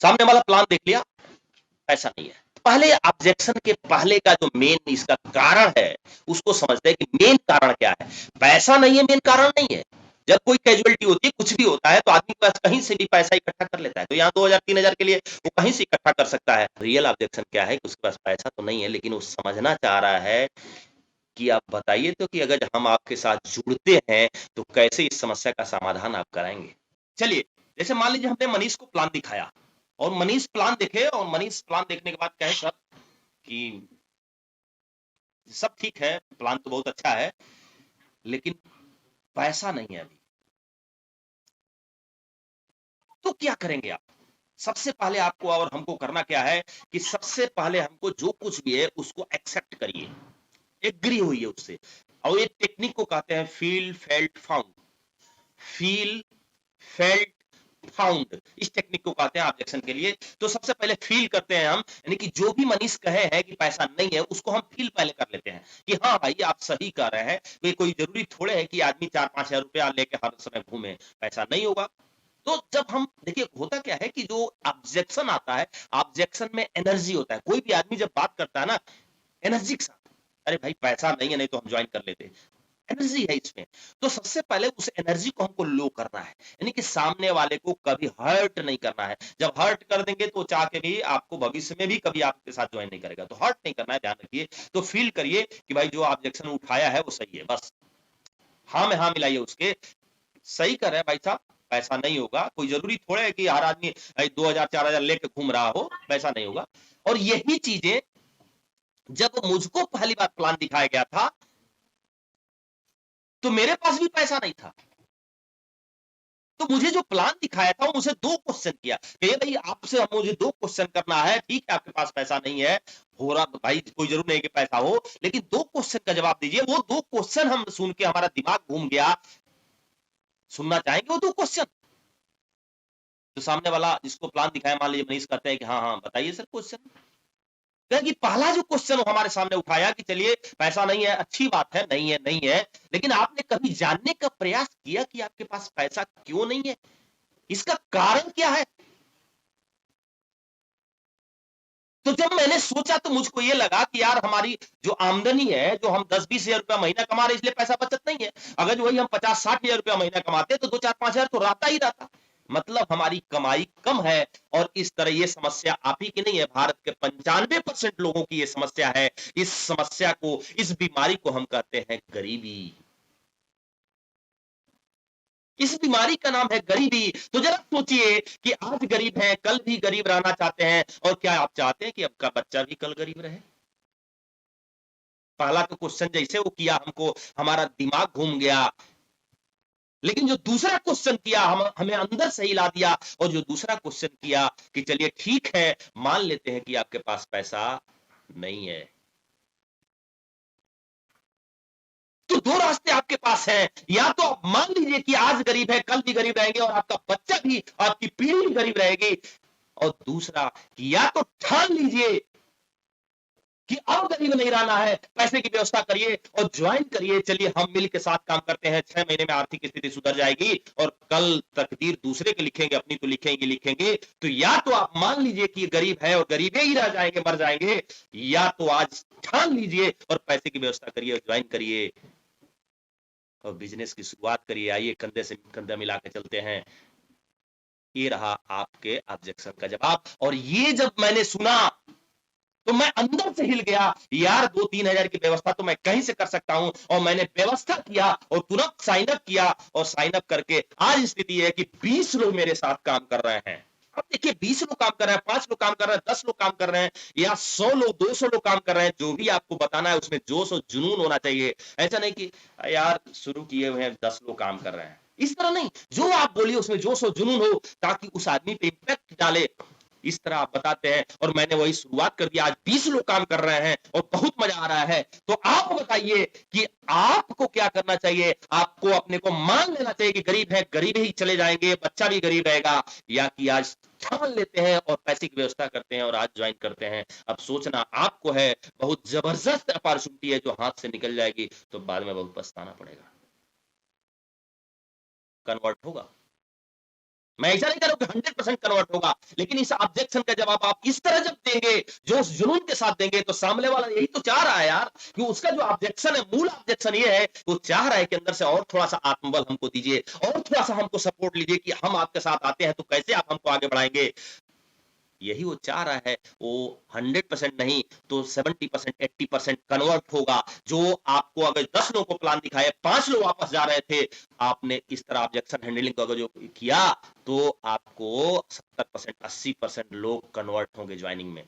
सामने वाला प्लान देख लिया, पैसा नहीं है। पहले ऑब्जेक्शन के पहले का जो मेन इसका कारण है उसको समझते हैं कि मेन कारण क्या है। पैसा नहीं है, मेन कारण नहीं है। जब कोई कैजुअलिटी होती है, कुछ भी होता है, तो आदमी के पास कहीं से भी पैसा इकट्ठा कर लेता है। तो यहाँ 2000-3000 के लिए वो कहीं से इकट्ठा कर सकता है। रियल ऑब्जेक्शन क्या है कि उसके पास पैसा तो नहीं है, लेकिन वो समझना चाह रहा है कि आप बताइए तो कि अगर हम आपके साथ जुड़ते हैं तो कैसे इस समस्या का समाधान आप कराएंगे। चलिए, जैसे मान लीजिए हमने मनीष को प्लान दिखाया और मनीष प्लान देखे और मनीष प्लान देखने के बाद कहे सर कि सब ठीक है, प्लान तो बहुत अच्छा है, लेकिन पैसा नहीं है अभी। तो क्या करेंगे आप? सबसे पहले आपको और हमको करना क्या है कि सबसे पहले हमको जो कुछ भी है उसको एक्सेप्ट करिए, एग्री होइए उससे। और ये टेक्निक को कहते हैं feel felt found. Feel felt found, इस टेक्निक को कहते हैं ऑब्जेक्शन के लिए। तो सबसे पहले फील करते हैं हम, यानी कि जो भी मनीष कहे है कि पैसा नहीं है उसको हम फील पहले कर लेते हैं कि हाँ भाई आप सही कह रहे हैं। तो कोई जरूरी थोड़े है कि आदमी 4-5 हजार रुपया लेके हर समय घूमे, पैसा नहीं होगा। तो जब हम देखिए होता क्या है कि जो ऑब्जेक्शन आता है, ऑब्जेक्शन में एनर्जी होता है। कोई भी आदमी जब बात करता है ना एनर्जी के साथ, अरे भाई पैसा नहीं है, नहीं तो हम ज्वाइन कर लेते, एनर्जी है इसमें। तो सबसे पहले उस एनर्जी को हमको लो करना है, यानी कि सामने वाले को कभी हर्ट नहीं करना है। जब हर्ट कर देंगे तो चाह के भी आपको भविष्य में भी कभी आपके साथ ज्वाइन नहीं करेगा। तो हर्ट नहीं करना है, ध्यान रखिए। तो फील करिए कि भाई जो ऑब्जेक्शन उठाया है वो सही है, बस हाँ में हाँ मिलाइए उसके। सही कर रहे हैं भाई साहब, पैसा नहीं होगा। कोई जरूरी थोड़ा है कि हर आदमी 2000-4000 लेके घूम रहा हो, पैसा नहीं होगा। और यही चीजें जब मुझको पहली बार प्लान दिखाया गया था तो मेरे पास भी पैसा नहीं था। तो मुझे जो प्लान दिखाया था वो मुझे 2 क्वेश्चन किया कि ये भाई आपसे मुझे 2 क्वेश्चन करना है। ठीक है आपके पास पैसा नहीं है, हो रहा भाई, कोई जरूर नहीं कि पैसा हो, लेकिन 2 क्वेश्चन का जवाब दीजिए। वो 2 क्वेश्चन हम सुन के हमारा दिमाग घूम गया। सुनना चाहेंगे वो 2 क्वेश्चन? तो सामने वाला जिसको प्लान दिखाया, मान लीजिए मनीष कहते हैं कि हाँ हाँ बताइए सर क्वेश्चन। कि पहला जो क्वेश्चन हमारे सामने उठाया कि चलिए पैसा नहीं है, अच्छी बात है, नहीं है नहीं है, लेकिन आपने कभी जानने का प्रयास किया कि आपके पास पैसा क्यों नहीं है, इसका कारण क्या है? तो जब मैंने सोचा तो मुझको ये लगा कि यार हमारी जो आमदनी है, जो हम 10-20 हजार रुपया महीना कमा रहे, इसलिए पैसा बचत नहीं है। अगर जो वही हम 50-60 हजार रुपया महीना कमाते तो 2-4-5 हजार तो रहता ही रहता। मतलब हमारी कमाई कम है। और इस तरह ये समस्या आप ही की नहीं है, भारत के 95% लोगों की ये समस्या है। इस समस्या को, इस बीमारी को हम कहते हैं गरीबी। इस बीमारी का नाम है गरीबी। तो जरा सोचिए कि आज गरीब हैं, कल भी गरीब रहना चाहते हैं। और क्या आप चाहते हैं कि आपका बच्चा भी कल गरीब रहे? पहला तो क्वेश्चन जैसे वो किया हमको, हमारा दिमाग घूम गया। लेकिन जो दूसरा क्वेश्चन किया हमें अंदर से हिला दिया। और जो दूसरा क्वेश्चन किया कि चलिए ठीक है, मान लेते हैं कि आपके पास पैसा नहीं है, तो 2 रास्ते आपके पास हैं। या तो आप मान लीजिए कि आज गरीब है, कल भी गरीब रहेंगे और आपका बच्चा भी, आपकी पीढ़ी भी गरीब रहेगी। और दूसरा कि या तो ठान लीजिए कि अब गरीब नहीं रहना है, पैसे की व्यवस्था करिए और ज्वाइन करिए। चलिए हम मिल के साथ काम करते हैं, 6 महीने में आर्थिक स्थिति सुधर जाएगी और कल तकदीर दूसरे के लिखेंगे, अपनी तो लिखेंगे लिखेंगे। तो या तो आप मान लीजिए कि गरीब है और गरीबे ही रह जाएंगे, मर जाएंगे, या तो आज ठान लीजिए और पैसे की व्यवस्था करिए और ज्वाइन करिए और बिजनेस की शुरुआत करिए। आइए कंधे से कंधा मिला के चलते हैं। ये रहा आपके ऑब्जेक्शन का जवाब। और ये जब मैंने सुना तो मैं अंदर से हिल गया। यार 2-3 हजार की व्यवस्था तो मैं कहीं से कर सकता हूं। और मैंने व्यवस्था किया और तुरंत साइन अप किया। और साइन अप करके आज स्थिति है कि 20 लोग मेरे साथ काम कर रहे हैं। अब देखिए 20 लोग काम कर रहे हैं, 5 लोग काम कर रहे हैं, 10 लोग काम कर रहे हैं, या 100 लोग, 200 लोग काम कर रहे हैं। जो भी आपको बताना है उसमें जोश और जुनून होना चाहिए। ऐसा नहीं कि यार शुरू किए हुए हैं, 10 लोग काम कर रहे हैं, इस तरह नहीं। जो आप बोलिए उसमें जोश और जुनून हो, ताकि उस आदमी पे इम्पैक्ट डाले, इस तरह आप बताते हैं। और मैंने वही शुरुआत कर दिया। आज 20 लोग काम कर रहे हैं और बहुत मजा आ रहा है। तो आप बताइए कि आपको क्या करना चाहिए? आपको अपने को मान लेना चाहिए कि गरीब है, गरीब ही चले जाएंगे, बच्चा भी गरीब रहेगा, या कि आज ठान लेते हैं और पैसे की व्यवस्था करते हैं और आज ज्वाइन करते हैं। अब सोचना आपको है। बहुत जबरदस्त अपॉर्चुनिटी है जो हाथ से निकल जाएगी तो बाद में बहुत पछताना पड़ेगा। कन्वर्ट होगा? मैं ऐसा नहीं कह रहा हूं कि 100% कन्वर्ट होगा, लेकिन इस ऑब्जेक्शन का जवाब आप इस तरह जब देंगे, जो उस जुनून के साथ देंगे, तो सामने वाला यही तो चाह रहा है यार, कि उसका जो ऑब्जेक्शन है, मूल ऑब्जेक्शन ये है, वो चाह रहा है कि अंदर से और थोड़ा सा आत्मबल हमको दीजिए, और थोड़ा सा हमको सपोर्ट लीजिए कि हम आपके साथ आते हैं तो कैसे आप हमको आगे बढ़ाएंगे। यही वो चाह रहा है। वो 100% नहीं तो 70%, 80% कन्वर्ट होगा। जो आपको अगर 10 लोगों को प्लान दिखाए, 5 लोग वापस जा रहे थे, आपने इस तरह ऑब्जेक्शन हैंडलिंग को अगर जो किया, तो आपको 70%, 80% लोग कन्वर्ट होंगे ज्वाइनिंग में।